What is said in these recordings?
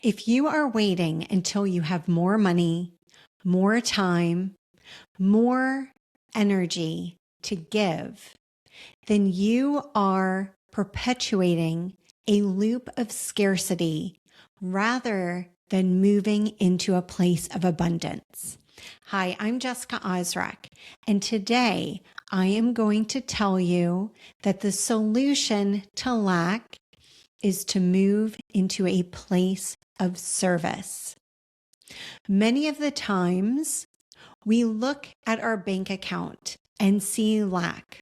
If you are waiting until you have more money, more time, more energy to give, then you are perpetuating a loop of scarcity rather than moving into a place of abundance. Hi, I'm Jessica Ozrek, and today I am going to tell you that the solution to lack is to move into a place of service. Many of the times, we look at our bank account and see lack.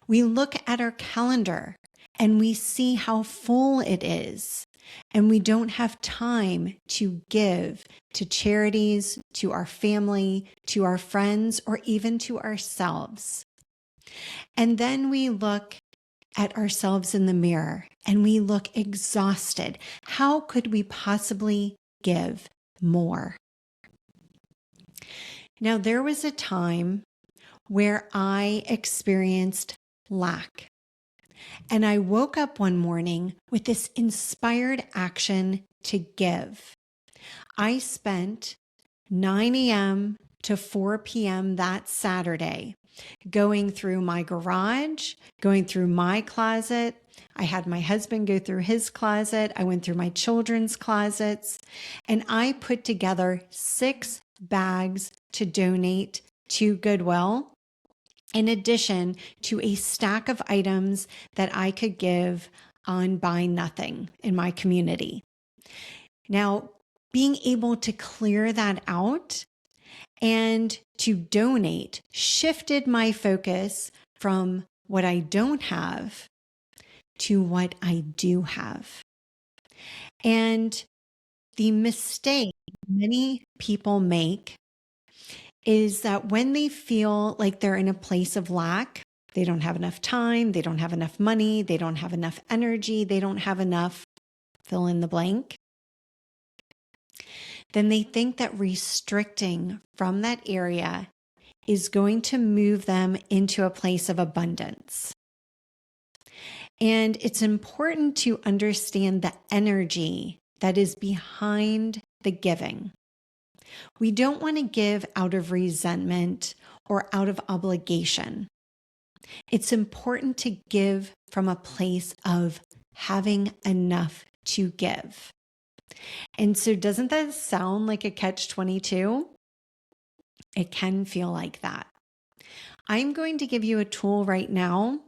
We look at our calendar and we see how full it is, and we don't have time to give to charities, to our family, to our friends, or even to ourselves. And then we look at ourselves in the mirror and we look exhausted. How could we possibly give more? Now, there was a time where I experienced lack. And I woke up one morning with this inspired action to give. I spent 9 a.m. to 4 p.m. that Saturday going through my garage, going through my closet. I had my husband go through his closet. I went through my children's closets, and I put together 6 bags to donate to Goodwill, in addition to a stack of items that I could give on Buy Nothing in my community. Now, being able to clear that out and to donate shifted my focus from what I don't have to what I do have. And the mistake many people make is that when they feel like they're in a place of lack, they don't have enough time, they don't have enough money, they don't have enough energy, they don't have enough fill in the blank, then they think that restricting from that area is going to move them into a place of abundance. And it's important to understand the energy that is behind the giving. We don't want to give out of resentment or out of obligation. It's important to give from a place of having enough to give. And so doesn't that sound like a catch-22? It can feel like that. I'm going to give you a tool right now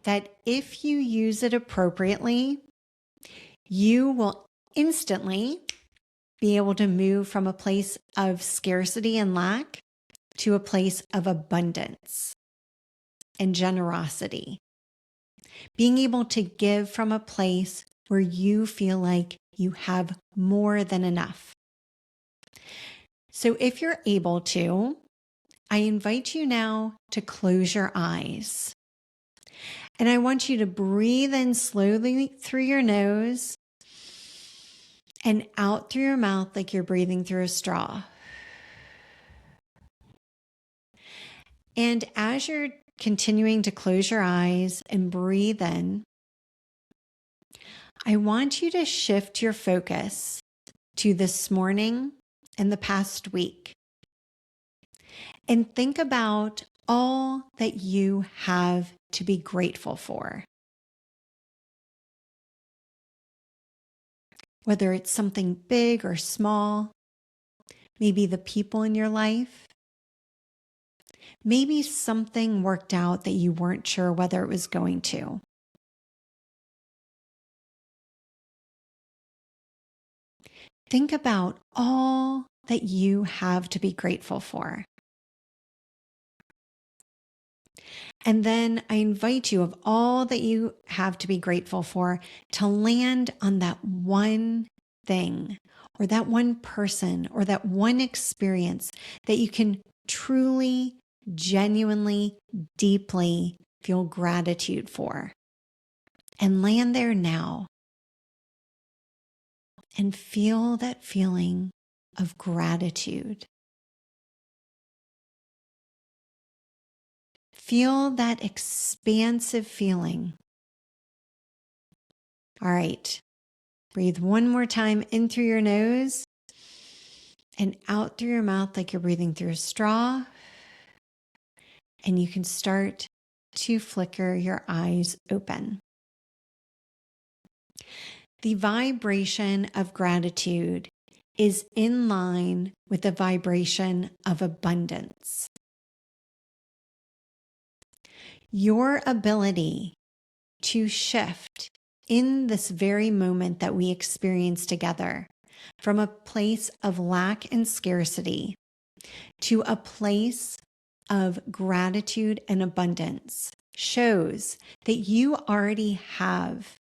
that if you use it appropriately, you will instantly be able to move from a place of scarcity and lack to a place of abundance and generosity. Being able to give from a place where you feel like you have more than enough. So if you're able to, I invite you now to close your eyes. And I want you to breathe in slowly through your nose and out through your mouth like you're breathing through a straw. And as you're continuing to close your eyes and breathe in, I want you to shift your focus to this morning and the past week. And think about all that you have to be grateful for. Whether it's something big or small, maybe the people in your life, maybe something worked out that you weren't sure whether it was going to. Think about all that you have to be grateful for. And then I invite you, of all that you have to be grateful for, to land on that one thing or that one person or that one experience that you can truly, genuinely, deeply feel gratitude for. And land there now and feel that feeling of gratitude. Feel that expansive feeling. All right, Breathe one more time in through your nose and out through your mouth like you're breathing through a straw. And you can start to flicker your eyes open. The vibration of gratitude is in line with the vibration of abundance. Your ability to shift in this very moment that we experience together from a place of lack and scarcity to a place of gratitude and abundance shows that you already have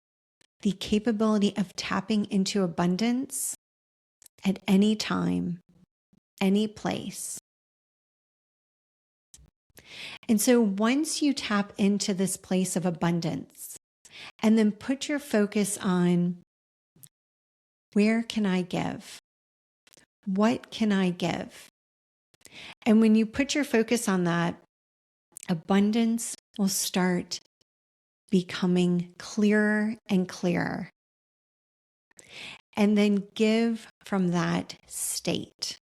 the capability of tapping into abundance at any time, any place. And so once you tap into this place of abundance and then put your focus on, where can I give? What can I give? And when you put your focus on that, abundance will start becoming clearer and clearer. And then give from that state.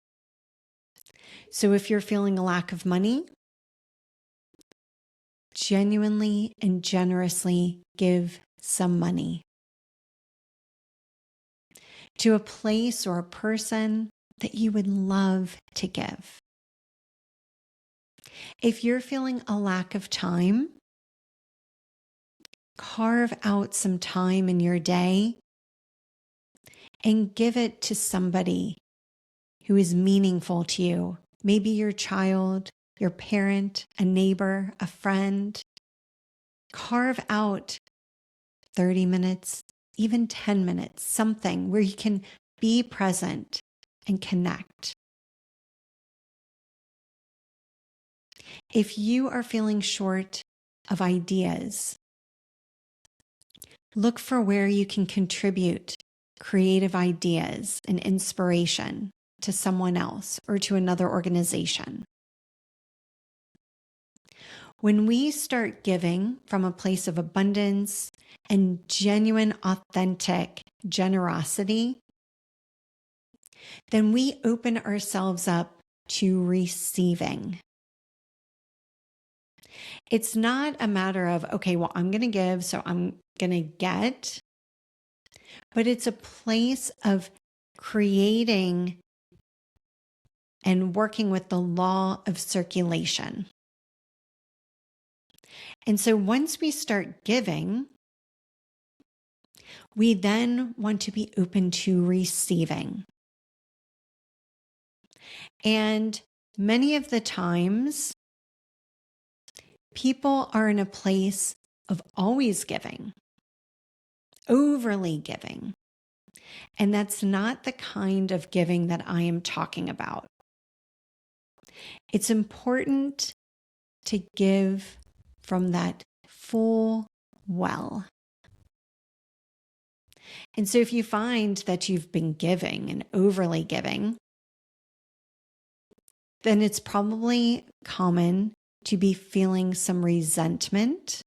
So if you're feeling a lack of money, genuinely and generously give some money to a place or a person that you would love to give. If you're feeling a lack of time, carve out some time in your day and give it to somebody who is meaningful to you. Maybe your child, your parent, a neighbor, a friend. Carve out 30 minutes, even 10 minutes, something where you can be present and connect. If you are feeling short of ideas, look for where you can contribute creative ideas and inspiration to someone else or to another organization. When we start giving from a place of abundance and genuine, authentic generosity, then we open ourselves up to receiving. It's not a matter of, okay, well, I'm going to give, so I'm going to get, but it's a place of creating and working with the law of circulation. And so once we start giving, we then want to be open to receiving. And many of the times, people are in a place of always giving, overly giving. And that's not the kind of giving that I am talking about. It's important to give from that full well. And so if you find that you've been giving and overly giving, then it's probably common to be feeling some resentment,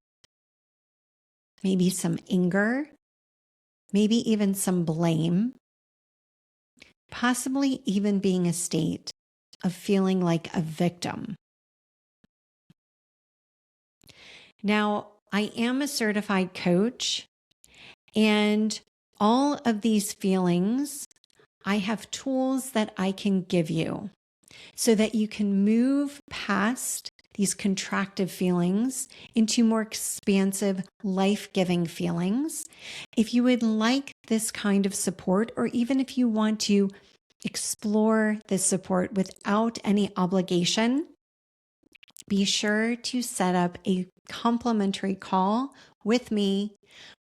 maybe some anger, maybe even some blame, possibly even being a state of feeling like a victim. Now, I am a certified coach, and all of these feelings, I have tools that I can give you so that you can move past these contractive feelings into more expansive, life-giving feelings. If you would like this kind of support, or even if you want to explore this support without any obligation, be sure to set up a complimentary call with me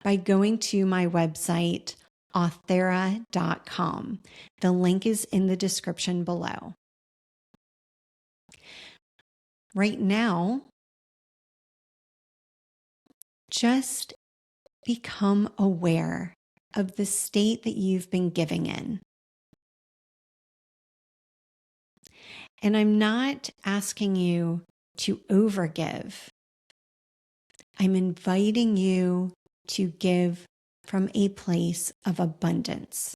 by going to my website, authera.com. The link is in the description below. Right now, just become aware of the state that you've been giving in. And I'm not asking you to overgive. I'm inviting you to give from a place of abundance.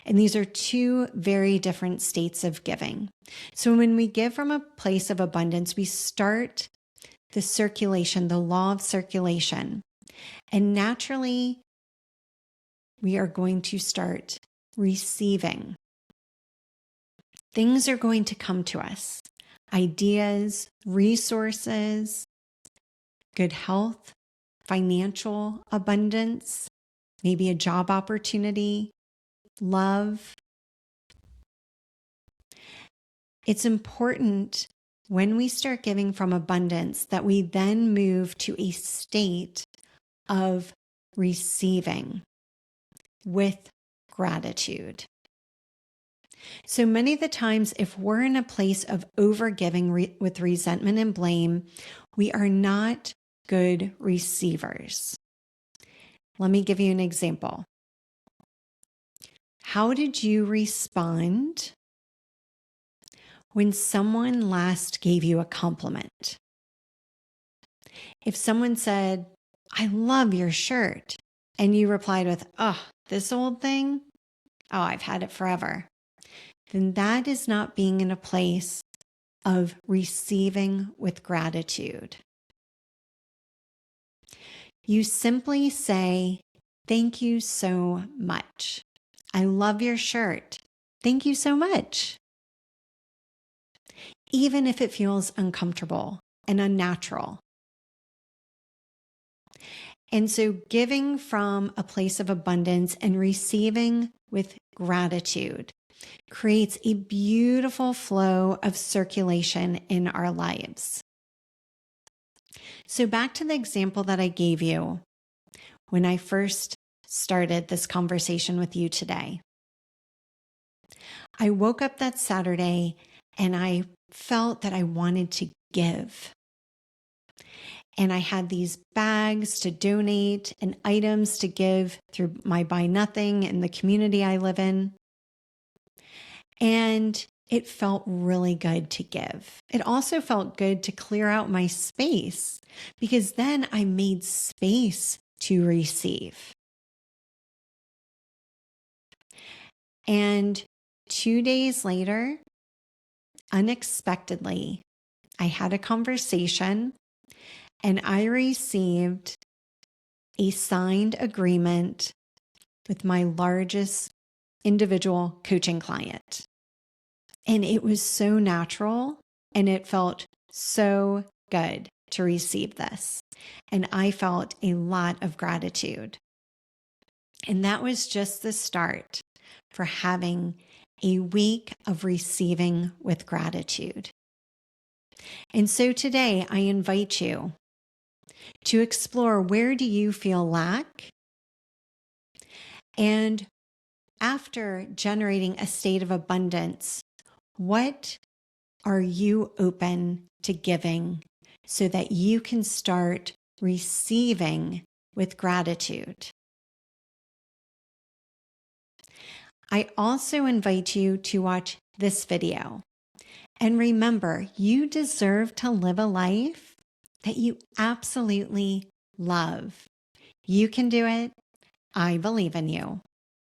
And these are two very different states of giving. So when we give from a place of abundance, we start the circulation, the law of circulation. And naturally, we are going to start receiving. Things are going to come to us. Ideas, resources, good health, financial abundance, maybe a job opportunity, love. It's important when we start giving from abundance that we then move to a state of receiving with gratitude. So many of the times, if we're in a place of overgiving with resentment and blame, we are not good receivers. Let me give you an example. How did you respond when someone last gave you a compliment? If someone said, "I love your shirt," and you replied with, "Oh, this old thing? Oh, I've had it forever," then that is not being in a place of receiving with gratitude. You simply say, "Thank you so much. I love your shirt. Thank you so much." Even if it feels uncomfortable and unnatural. And so giving from a place of abundance and receiving with gratitude creates a beautiful flow of circulation in our lives. So back to the example that I gave you when I first started this conversation with you today. I woke up that Saturday and I felt that I wanted to give. And I had these bags to donate and items to give through my Buy Nothing in the community I live in. And it felt really good to give. It also felt good to clear out my space because then I made space to receive. And 2 days later, unexpectedly, I had a conversation and I received a signed agreement with my largest individual coaching client. And it was so natural and it felt so good to receive this. And I felt a lot of gratitude. And that was just the start for having a week of receiving with gratitude. And so today I invite you to explore, where do you feel lack? And after generating a state of abundance, what are you open to giving so that you can start receiving with gratitude? I also invite you to watch this video. And remember, you deserve to live a life that you absolutely love. You can do it. I believe in you.